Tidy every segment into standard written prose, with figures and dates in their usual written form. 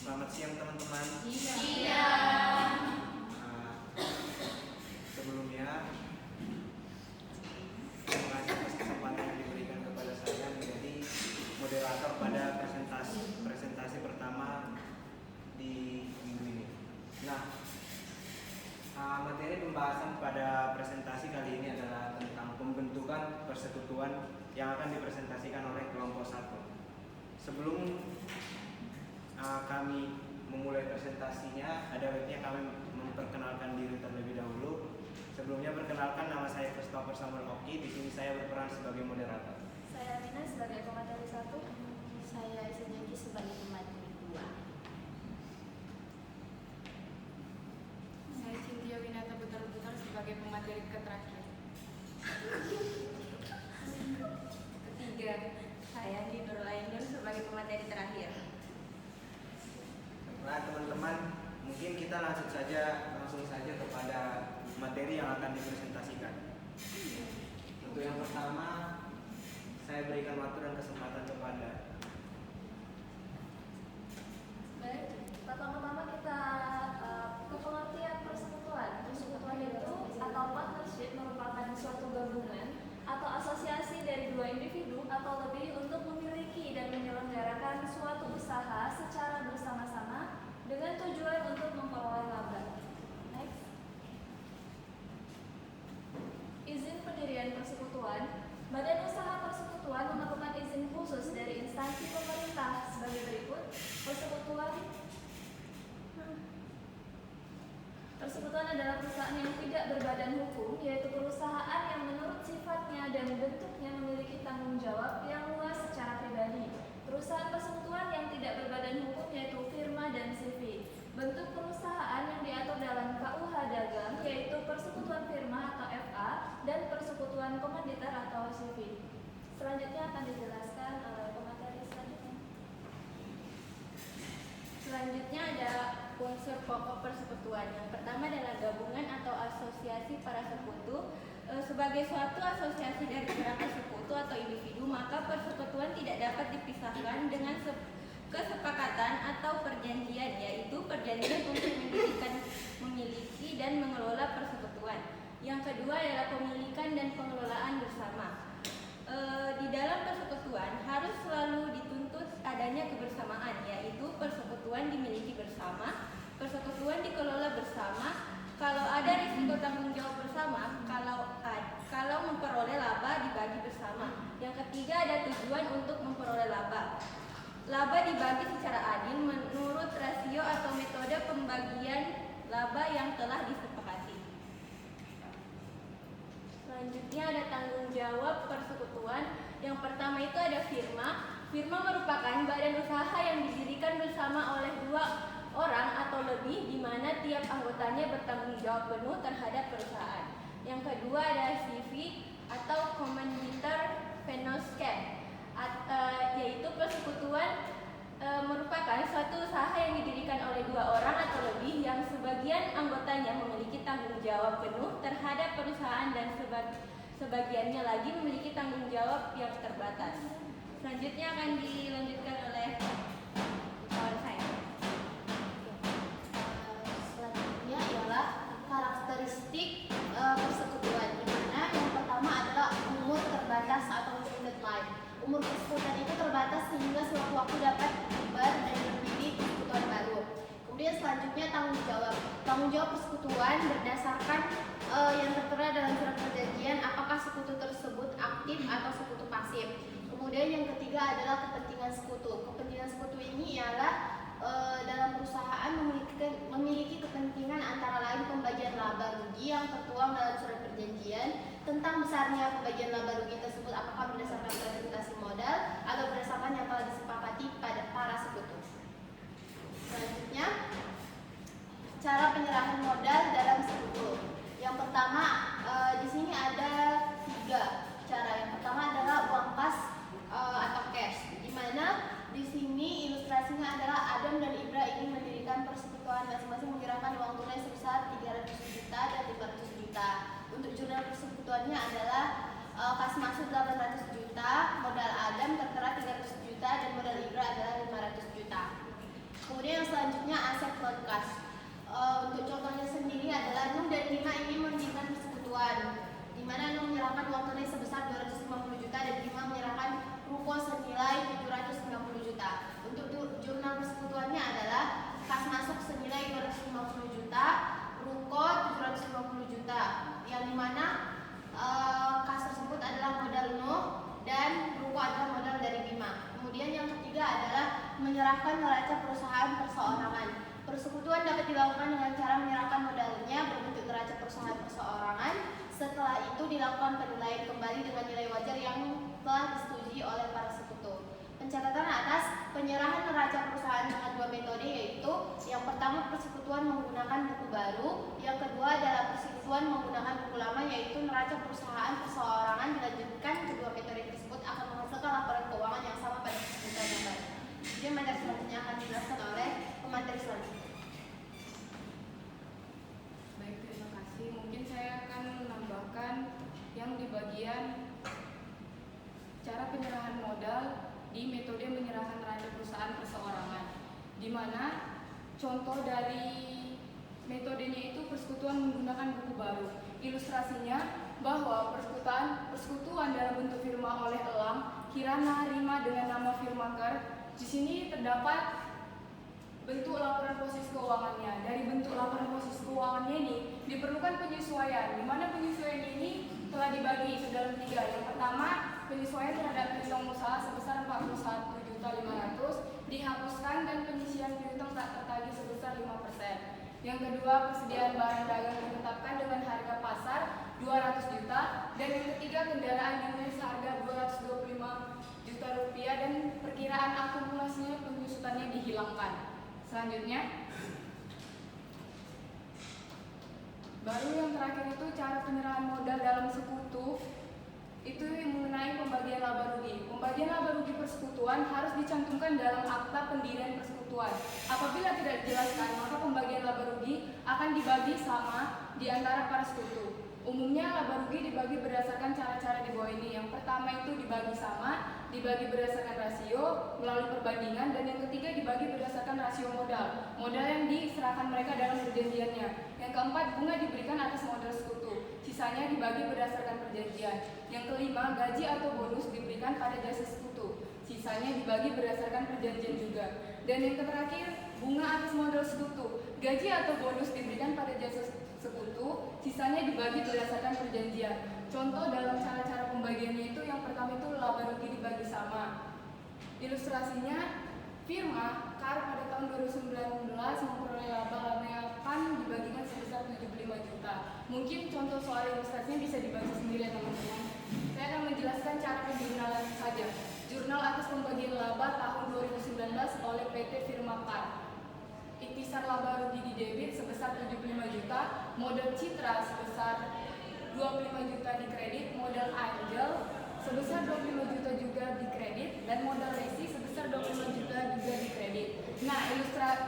Selamat siang teman-teman. Siang. Sebelumnya, terima kasih atas kesempatan yang diberikan kepada saya menjadi moderator pada presentasi pertama di minggu ini. Nah, materi pembahasan pada presentasi kali ini adalah tentang pembentukan persekutuan yang akan dipresentasikan oleh kelompok 1. Sebelum kami memulai presentasinya, ada baiknya kami memperkenalkan diri terlebih dahulu. Sebelumnya perkenalkan, nama saya Christopher Samuel Oki. Di sini saya berperan sebagai moderator. Saya Rina sebagai pemateri 1. Saya Isenjaki sebagai pemateri 2. Saya Cynthia Winata Butar sebagai pemateri terakhir. Ketiga, saya Andi Nurlainur sebagai pemateri terakhir. Nah teman-teman, mungkin kita langsung saja kepada materi yang akan dipresentasikan. Untuk yang pertama, saya berikan waktu dan kesempatan kepada. Baik, pertama-tama kita ke pengertian persekutuan. Persekutuan itu atau partnership merupakan suatu gabungan atau asosiasi dari dua individu atau lebih untuk memiliki dan menyelenggarakan suatu usaha secara bersama-sama dengan tujuan untuk memperoleh laba. Next. Izin pendirian persekutuan. Badan usaha persekutuan memerlukan izin khusus dari instansi pemerintah sebagai berikut. Persekutuan adalah perusahaan yang tidak berbadan hukum, yaitu perusahaan yang menurut sifatnya dan bentuknya memiliki tanggung jawab yang luas secara pribadi. Perusahaan persekutuan yang tidak berbadan hukum yaitu firma dan CV. Bentuk perusahaan yang diatur dalam KUH Dagang yaitu persekutuan firma atau FA dan persekutuan komanditer atau CV. Selanjutnya akan dijelaskan oleh pemateri selanjutnya. Selanjutnya ada unsur pokok persekutuan. Yang pertama adalah gabungan atau asosiasi para sekutu. Sebagai suatu asosiasi dari beberapa sekutu atau individu, maka persekutuan tidak dapat dipisahkan dengan kesepakatan atau perjanjian, yaitu perjanjian untuk memiliki dan mengelola persekutuan. Yang kedua adalah pemilikan dan pengelolaan bersama. Di dalam persekutuan harus selalu dituntut adanya kebersamaan, yaitu persekutuan dimiliki bersama, persekutuan dikelola bersama, kalau ada risiko tanggung jawab bersama, kalau memperoleh laba dibagi bersama. Yang ketiga ada tujuan untuk memperoleh laba. Laba dibagi secara adil menurut rasio atau metode pembagian laba yang telah disepakati. Selanjutnya ada tanggung jawab persekutuan. Yang pertama itu ada firma. Firma merupakan badan usaha yang didirikan bersama oleh dua orang atau lebih, di mana tiap anggotanya bertanggung jawab penuh terhadap perusahaan. Yang kedua ada CV atau Commanditor Venoscan, yaitu persekutuan merupakan suatu usaha yang didirikan oleh dua orang atau lebih yang sebagian anggotanya memiliki tanggung jawab penuh terhadap perusahaan dan sebagiannya lagi memiliki tanggung jawab yang terbatas. Selanjutnya akan dilanjutkan oleh kawan saya. Selanjutnya ialah karakteristik persekutuan, di mana yang pertama adalah umur terbatas atau limited life. Umur persekutuan itu terbatas sehingga suatu waktu dapat bubar dan berdiri persekutuan baru. Kemudian selanjutnya tanggung jawab. Tanggung jawab persekutuan berdasarkan yang tertera dalam surat perjanjian apakah sekutu tersebut aktif atau sekutu pasif. Kemudian yang ketiga adalah kepentingan sekutu. Kepentingan sekutu ini ialah dalam perusahaan memiliki kepentingan antara lain pembagian laba rugi yang tertuang dalam surat perjanjian. Tentang besarnya pembagian laba rugi tersebut apakah berdasarkan presentasi modal atau berdasarkan yang telah disepakati pada para sekutu. Selanjutnya, cara penyerahan modal dalam sekutu. Yang pertama, di sini ada 3 cara. Yang pertama adalah uang kas atau cash, di mana di sini ilustrasinya adalah Adam dan Ibra ingin mendirikan persekutuan, masing-masing menyerahkan uang tunai sebesar 300 juta dan 500 juta. Untuk jurnal persekutuannya adalah kas masuk 800 juta, modal Adam tertera 300 juta dan modal Ibra adalah 500 juta. Kemudian yang selanjutnya non kas. Untuk contohnya sendiri adalah Nuh dan Bima ingin mendirikan persekutuan, di mana Nuh menyerahkan uang tunai sebesar 250 juta dan Bima menyerahkan ruko senilai 790 juta. Untuk jurnal persekutuannya adalah kas masuk senilai 250 juta, ruko 750 juta, yang dimana kas tersebut adalah modal Nuh dan ruko adalah modal dari Bima. Kemudian yang ketiga adalah menyerahkan neraca perusahaan perseorangan. Persekutuan dapat dilakukan dengan cara menyerahkan modalnya berbentuk neraca perusahaan perseorangan. Setelah itu dilakukan penilaian kembali dengan nilai wajar yang telah disetujui oleh para sekutu. Pencatatan atas penyerahan neraca perusahaan dengan dua metode, yaitu yang pertama persekutuan menggunakan buku baru, yang kedua adalah persekutuan menggunakan buku lama, yaitu neraca perusahaan perseorangan dilanjutkan. Kedua metode tersebut akan menghasilkan laporan keuangan yang sama pada persekutuan yang baru. Kemudian materi selanjutnya akan dijelaskan oleh pemateri selanjutnya. Baik, terima kasih. Mungkin saya akan menambahkan yang di bagian cara penyerahan modal di metode menyerahkan neraca perusahaan perseorangan, di mana contoh dari metodenya itu persekutuan menggunakan buku baru. Ilustrasinya bahwa persekutuan dalam bentuk firma oleh Elang, Kirana, Rima dengan nama firmaker. Di sini terdapat bentuk laporan posisi keuangannya. Dari bentuk laporan posisi keuangannya ini diperlukan penyesuaian, di mana penyesuaian ini telah dibagi ke dalam tiga. Yang pertama, penyesuaian terhadap piutang usaha sebesar 41.500.000 dihapuskan dan penyisian piutang tak tertagih sebesar 5%. Yang kedua, persediaan barang dagang ditetapkan dengan harga pasar 200 juta. Dan yang ketiga, kendaraan dengan seharga 225 juta rupiah dan perkiraan akumulasinya penyusutannya dihilangkan. Selanjutnya, baru yang terakhir itu cara penyerahan modal dalam sekutu, itu mengenai pembagian laba rugi. Pembagian laba rugi persekutuan harus dicantumkan dalam akta pendirian persekutuan. Apabila tidak dijelaskan, maka pembagian laba rugi akan dibagi sama di antara para sekutu. Umumnya laba rugi dibagi berdasarkan cara-cara di bawah ini. Yang pertama itu dibagi sama, dibagi berdasarkan rasio melalui perbandingan, dan yang ketiga dibagi berdasarkan rasio modal yang diserahkan mereka dalam perjanjiannya. Yang keempat, bunga diberikan atas modal sekutu, sisanya dibagi berdasarkan perjanjian. Yang kelima, gaji atau bonus diberikan pada jasa sekutu, sisanya dibagi berdasarkan perjanjian juga. Dan yang terakhir, bunga atas modal sekutu, gaji atau bonus diberikan pada jasa sekutu, sisanya dibagi berdasarkan perjanjian. Contoh dalam cara-cara pembagiannya itu, yang pertama itu laba rugi dibagi sama. Ilustrasinya, firma KAR pada tahun 2019 memperoleh laba yang akan dibagikan sebesar 75 juta. Mungkin contoh soal ilustrasinya bisa dibaca sendiri ya teman-teman. Saya akan menjelaskan cara penjurnalan saja. Jurnal atas pembagian laba tahun 2019 oleh PT Firma KAR. Iktisar laba rugi di debit sebesar 75 juta, modal Citra sebesar 25 juta di kredit, modal Angel sebesar 25 juta juga di kredit, dan modal Resi sebesar 25 juta juga di kredit. Nah,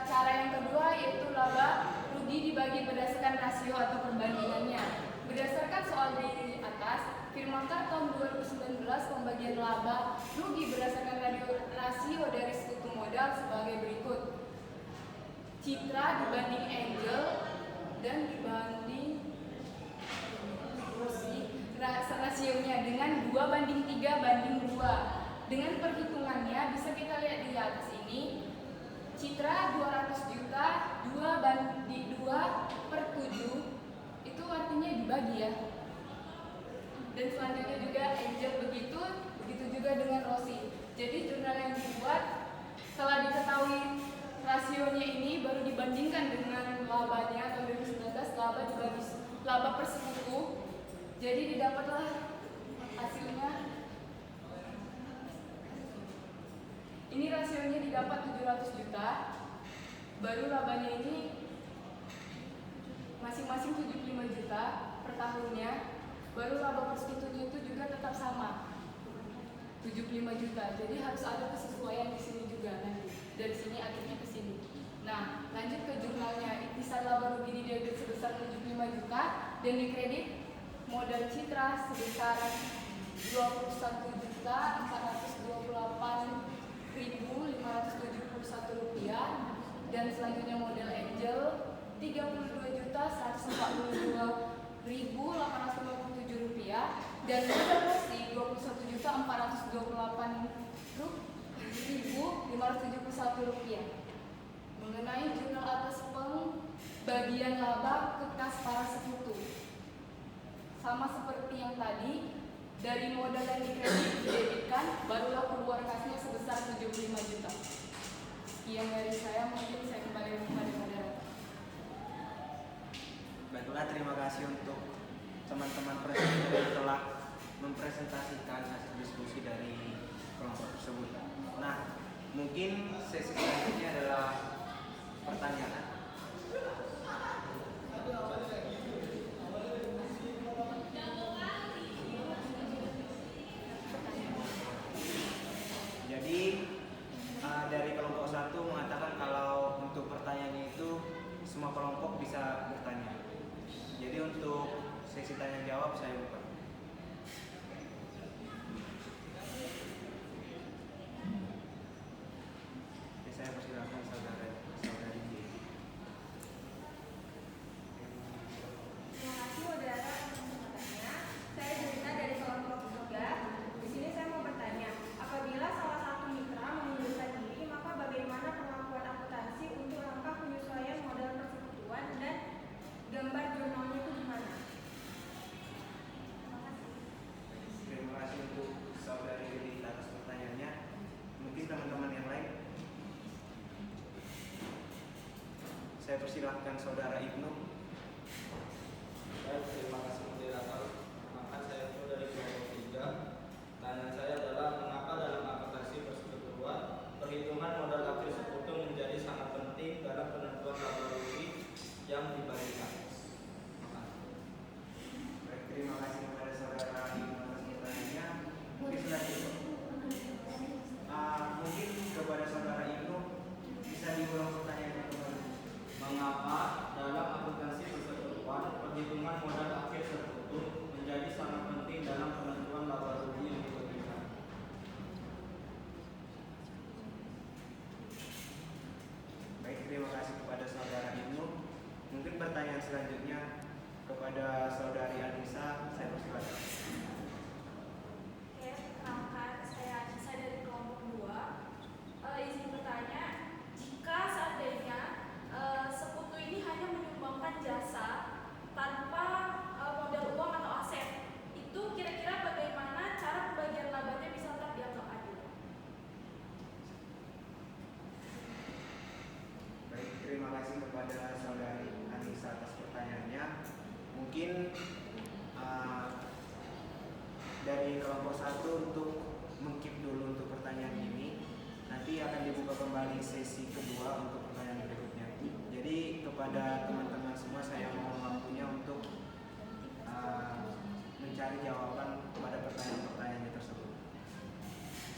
cara yang kedua yaitu laba rugi dibagi berdasarkan rasio atau perbandingannya. Berdasarkan soal di atas, Firma KAR tahun 2019 pembagian laba rugi berdasarkan rasio dari sekutu modal sebagai berikut. Citra dibanding Angel dan dibanding rasionya dengan 2:3:2. Dengan perhitungannya bisa kita lihat di atas ini. Citra 200 juta 2/2/7 itu artinya dibagi ya. Dan selanjutnya juga Angel begitu juga dengan Rosi. Jadi jurnal yang dibuat setelah diketahui rasionya ini baru dibandingkan dengan labanya tahun 2019, laba per sekutu. Jadi didapatlah hasilnya. Ini rasionya didapat 700 juta. Baru labanya ini masing-masing 75 juta per tahunnya. Baru laba persekutunya itu juga tetap sama 75 juta. Jadi harus ada kesesuaian di sini juga nanti. Dari sini akhirnya ke sini. Nah, lanjut ke jurnalnya. Iktisar laba rugi di debit sebesar 75 juta dan di kredit modal Citra sebesar 21.428.571 rupiah, dan selanjutnya modal Rp32.142.857 dan modal bersih Rp21.428.571. Mengenai jurnal atas pembagian laba ke kas para sekutu, sama seperti yang tadi, dari modal yang didebitkan barulah keluar kasnya sebesar 75 juta. Sekian dari saya, mungkin saya kembali kepada moderator. Baiklah, terima kasih untuk teman-teman presenter yang telah mempresentasikan hasil diskusi dari kelompok tersebut. Nah, mungkin sesi selanjutnya adalah pertanyaan. Jadi dari kelompok 1 mengatakan kalau untuk pertanyaannya itu semua kelompok bisa bertanya. Jadi untuk sesi tanya jawab saya buka. Oke, saya persilakan saudari J. Terima kasih moderator atas kesempatannya. Saya Jelita dari kelompok 3. Di sini saya mau bertanya, apabila salah satu mitra mengundurkan diri, maka bagaimana perlakuan akuntansi untuk langkah penyesuaian modal persekutuan dan gambar jurnalnya itu gimana? Terima kasih. Terima kasih untuk saudari Jelita atas pertanyaannya. Mungkin teman-teman yang lain. Saya persilahkan saudara Ibnu. Baik, terima kasih moderator. Maka saya itu dari kelompok 3. Tanya saya adalah mengapa dalam akuntansi persekutuan perhitungan modal akhir sekutu menjadi sangat penting dalam penentuan laba rugi yang dibagikan. Baik, terima kasih kepada saudara Ibnu atas pertanyaannya. Mungkin selanjutnya, mungkin kepada saudara Ibnu bisa diulang pertanyaannya kembali. Mengapa dalam akuntansi persekutuan perhitungan modal akhir sekutu menjadi sangat penting dalam penentuan laba rugi yang dibagikan? Baik, terima kasih kepada saudara Ibnu. Mungkin pertanyaan selanjutnya kepada saudari Anissa, saya persilakan. Oke, perkenalkan saya Anissa dari kelompok 2. Izin bertanya, jika seandainya sekutu ini hanya menyumbangkan jasa tanpa modal uang atau aset, itu kira-kira bagaimana cara pembagian labanya bisa tetap dianggap adil? Baik, terima kasih kepada saudari Anissa atas pertanyaannya. Mungkin dari kelompok 1 untuk mengkeep dulu untuk pertanyaan ini. Nanti akan dibuka kembali sesi kedua untuk pertanyaan berikutnya. Jadi kepada teman-teman semua saya mohon